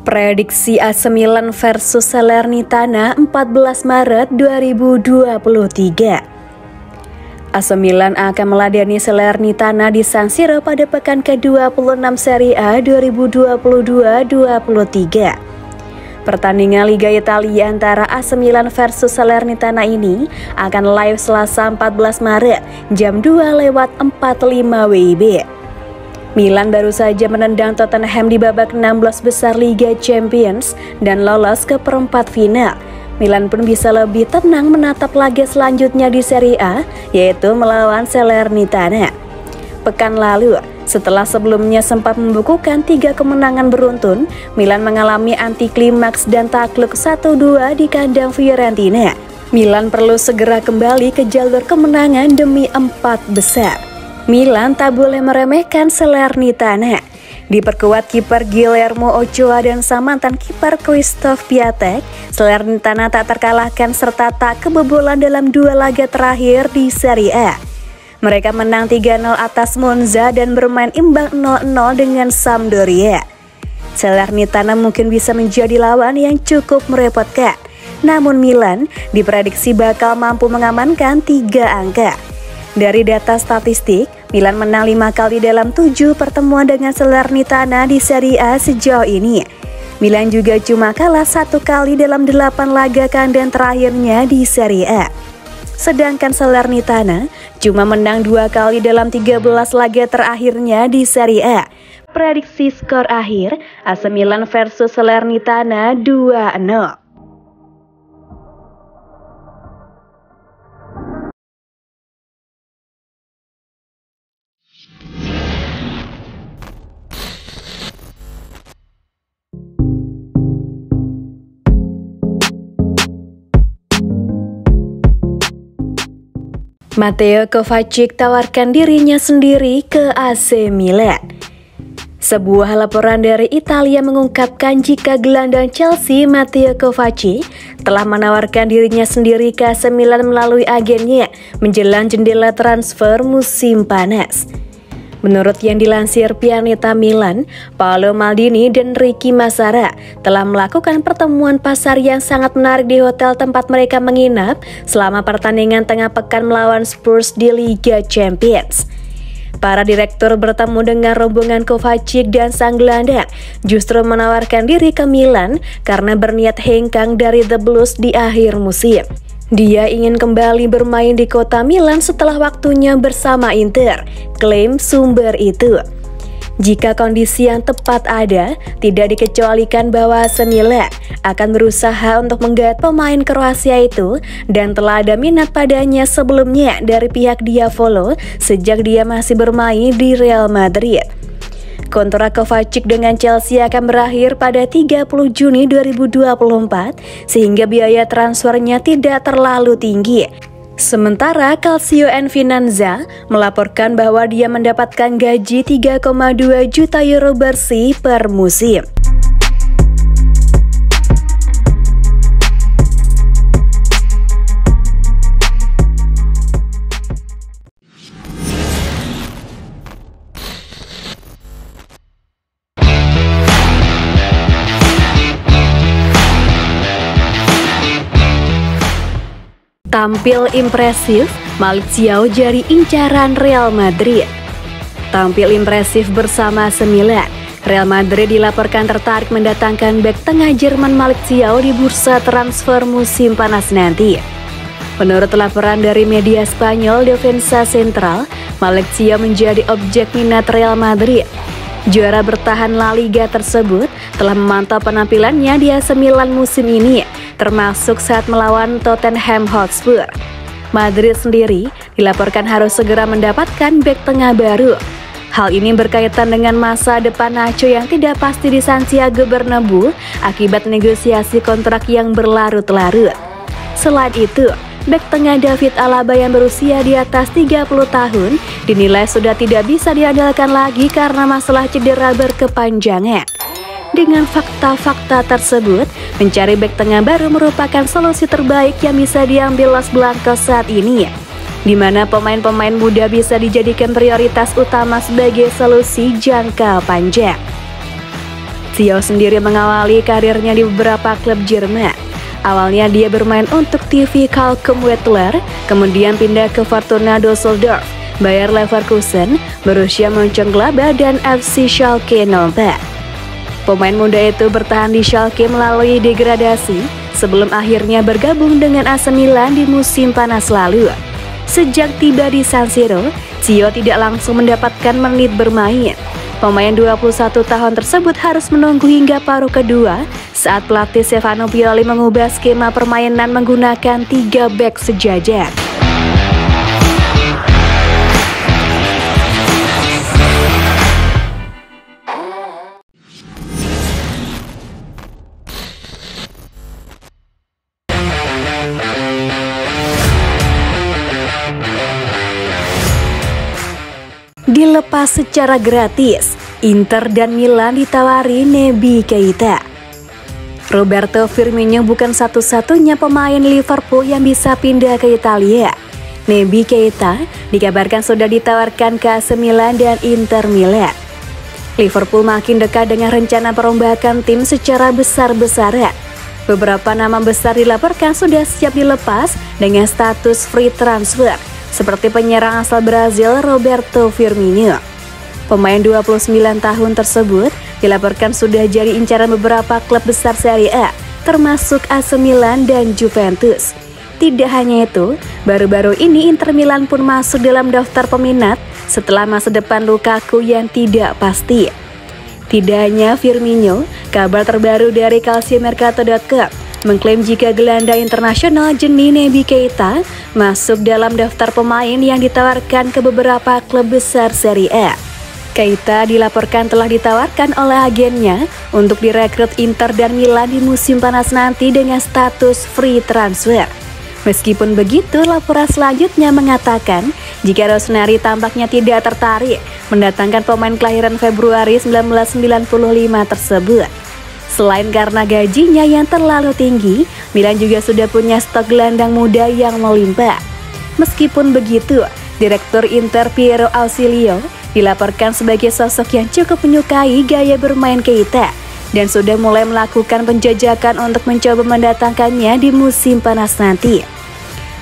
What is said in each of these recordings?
Prediksi AC Milan versus Salernitana 14 Maret 2023. AC Milan akan meladani Salernitana di San Siro pada pekan ke-26 Serie A 2022-23. Pertandingan Liga Italia antara AC Milan versus Salernitana ini akan live Selasa 14 Maret jam 2:45 WIB. Milan baru saja menendang Tottenham di babak 16 besar Liga Champions dan lolos ke perempat final. Milan pun bisa lebih tenang menatap laga selanjutnya di Serie A, yaitu melawan Salernitana. Pekan lalu, setelah sebelumnya sempat membukukan 3 kemenangan beruntun, Milan mengalami anti klimaks dan takluk 1-2 di kandang Fiorentina. Milan perlu segera kembali ke jalur kemenangan demi 4 besar. Milan tak boleh meremehkan Salernitana. Diperkuat kiper Guillermo Ochoa dan sang mantan kiper Krzysztof Piatek, Salernitana tak terkalahkan serta tak kebobolan dalam 2 laga terakhir di Serie A. Mereka menang 3-0 atas Monza dan bermain imbang 0-0 dengan Sampdoria. Salernitana mungkin bisa menjadi lawan yang cukup merepotkan, namun Milan diprediksi bakal mampu mengamankan 3 angka. Dari data statistik, Milan menang 5 kali dalam 7 pertemuan dengan Salernitana di Serie A sejauh ini. Milan juga cuma kalah 1 kali dalam 8 laga kandang terakhirnya di Serie A. Sedangkan Salernitana cuma menang 2 kali dalam 13 laga terakhirnya di Serie A. Prediksi skor akhir AC Milan versus Salernitana 2-0. Mateo Kovacic tawarkan dirinya sendiri ke AC Milan. Sebuah laporan dari Italia mengungkapkan jika gelandang Chelsea Mateo Kovacic telah menawarkan dirinya sendiri ke AC Milan melalui agennya menjelang jendela transfer musim panas. Menurut yang dilansir Pianeta Milan, Paolo Maldini dan Ricky Massara telah melakukan pertemuan pasar yang sangat menarik di hotel tempat mereka menginap selama pertandingan tengah pekan melawan Spurs di Liga Champions. Para direktur bertemu dengan rombongan Kovacic dan sang gelandang justru menawarkan diri ke Milan karena berniat hengkang dari The Blues di akhir musim. Dia ingin kembali bermain di kota Milan setelah waktunya bersama Inter, klaim sumber itu. Jika kondisi yang tepat ada, tidak dikecualikan bahwa AC Milan akan berusaha untuk menggait pemain Kroasia itu dan telah ada minat padanya sebelumnya dari pihak Diavolo sejak dia masih bermain di Real Madrid. Kontrak Kovacic dengan Chelsea akan berakhir pada 30 Juni 2024 sehingga biaya transfernya tidak terlalu tinggi. Sementara Calcio and Finanza melaporkan bahwa dia mendapatkan gaji 3,2 juta euro bersih per musim. Tampil impresif, Malick Thiaw jadi incaran Real Madrid. Tampil impresif bersama AC Milan, Real Madrid dilaporkan tertarik mendatangkan bek tengah Jerman Malick Thiaw di bursa transfer musim panas nanti. Menurut laporan dari media Spanyol Defensa Central, Malick Thiaw menjadi objek minat Real Madrid. Juara bertahan La Liga tersebut telah memantau penampilannya di AC Milan musim ini, termasuk saat melawan Tottenham Hotspur. Madrid sendiri dilaporkan harus segera mendapatkan bek tengah baru. Hal ini berkaitan dengan masa depan Nacho yang tidak pasti di Santiago Bernabeu akibat negosiasi kontrak yang berlarut-larut. Selain itu, bek tengah David Alaba yang berusia di atas 30 tahun dinilai sudah tidak bisa diandalkan lagi karena masalah cedera berkepanjangan. Dengan fakta-fakta tersebut, mencari bek tengah baru merupakan solusi terbaik yang bisa diambil Los Blancos saat ini, di mana pemain-pemain muda bisa dijadikan prioritas utama sebagai solusi jangka panjang. Theo sendiri mengawali karirnya di beberapa klub Jerman. Awalnya dia bermain untuk TV Kalkum-Wetzlar, kemudian pindah ke Fortuna Düsseldorf, Bayer Leverkusen, Borussia Mönchengladbach, dan FC Schalke 04. Pemain muda itu bertahan di Schalke melalui degradasi sebelum akhirnya bergabung dengan AC Milan di musim panas lalu. Sejak tiba di San Siro, Theo tidak langsung mendapatkan menit bermain. Pemain 21 tahun tersebut harus menunggu hingga paruh kedua saat pelatih Stefano Pioli mengubah skema permainan menggunakan 3 bek sejajar. Dilepas secara gratis, Inter dan Milan ditawari Naby Keita. Roberto Firmino bukan satu-satunya pemain Liverpool yang bisa pindah ke Italia. Naby Keita dikabarkan sudah ditawarkan ke AC Milan dan Inter Milan. Liverpool makin dekat dengan rencana perombakan tim secara besar-besaran. Beberapa nama besar dilaporkan sudah siap dilepas dengan status free transfer, seperti penyerang asal Brazil Roberto Firmino. Pemain 29 tahun tersebut dilaporkan sudah jadi incaran beberapa klub besar Serie A, termasuk AC Milan dan Juventus. Tidak hanya itu, baru-baru ini Inter Milan pun masuk dalam daftar peminat setelah masa depan Lukaku yang tidak pasti. Tidak hanya Firmino, kabar terbaru dari calciomercato.com mengklaim jika gelandang internasional Jenny Naby Keita masuk dalam daftar pemain yang ditawarkan ke beberapa klub besar Serie A. Keita dilaporkan telah ditawarkan oleh agennya untuk direkrut Inter dan Milan di musim panas nanti dengan status free transfer. Meskipun begitu, laporan selanjutnya mengatakan jika Rossoneri tampaknya tidak tertarik mendatangkan pemain kelahiran Februari 1995 tersebut. Selain karena gajinya yang terlalu tinggi, Milan juga sudah punya stok gelandang muda yang melimpah. Meskipun begitu, Direktur Inter Piero Ausilio dilaporkan sebagai sosok yang cukup menyukai gaya bermain Keita dan sudah mulai melakukan penjajakan untuk mencoba mendatangkannya di musim panas nanti.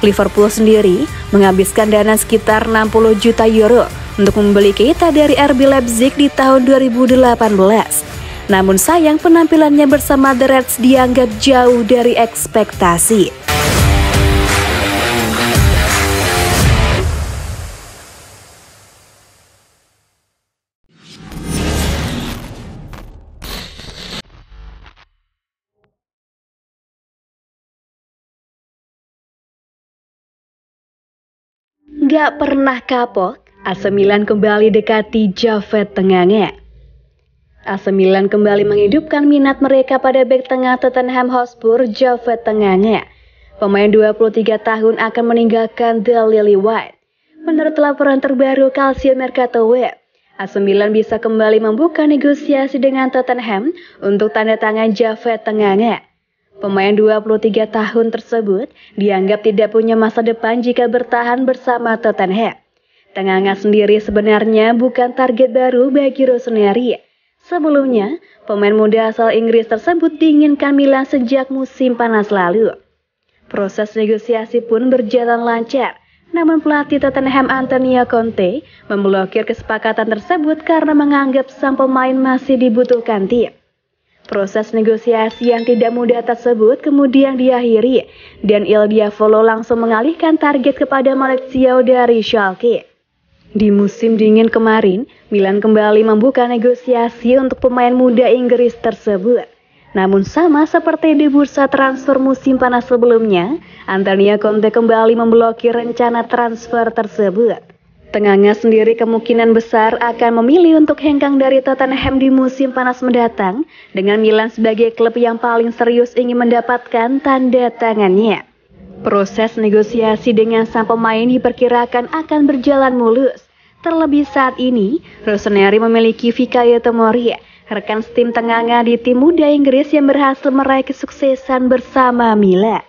Liverpool sendiri menghabiskan dana sekitar 60 juta euro untuk membeli Keita dari RB Leipzig di tahun 2018. Namun sayang penampilannya bersama The Reds dianggap jauh dari ekspektasi. Gak pernah kapok, AC Milan kembali dekati Javed Tenganga. AC Milan kembali menghidupkan minat mereka pada bek tengah Tottenham Hotspur, Javed Tenganga. Pemain 23 tahun akan meninggalkan The Lily White. Menurut laporan terbaru calciomercato.com, AC Milan bisa kembali membuka negosiasi dengan Tottenham untuk tanda tangan Javed Tenganga. Pemain 23 tahun tersebut dianggap tidak punya masa depan jika bertahan bersama Tottenham. Tenganga sendiri sebenarnya bukan target baru bagi Rossoneri. Sebelumnya, pemain muda asal Inggris tersebut diinginkan Milan sejak musim panas lalu. Proses negosiasi pun berjalan lancar, namun pelatih Tottenham Antonio Conte memblokir kesepakatan tersebut karena menganggap sang pemain masih dibutuhkan tim. Proses negosiasi yang tidak mudah tersebut kemudian diakhiri dan Il Diavolo langsung mengalihkan target kepada Malick Thiaw dari Schalke. Di musim dingin kemarin, Milan kembali membuka negosiasi untuk pemain muda Inggris tersebut. Namun sama seperti di bursa transfer musim panas sebelumnya, Antonio Conte kembali memblokir rencana transfer tersebut. Tenganga sendiri kemungkinan besar akan memilih untuk hengkang dari Tottenham di musim panas mendatang, dengan Milan sebagai klub yang paling serius ingin mendapatkan tanda tangannya. Proses negosiasi dengan sang pemain diperkirakan akan berjalan mulus. Terlebih saat ini, Rossoneri memiliki Fikayo Tomori, rekan tim Tenganga di tim muda Inggris yang berhasil meraih kesuksesan bersama Milan.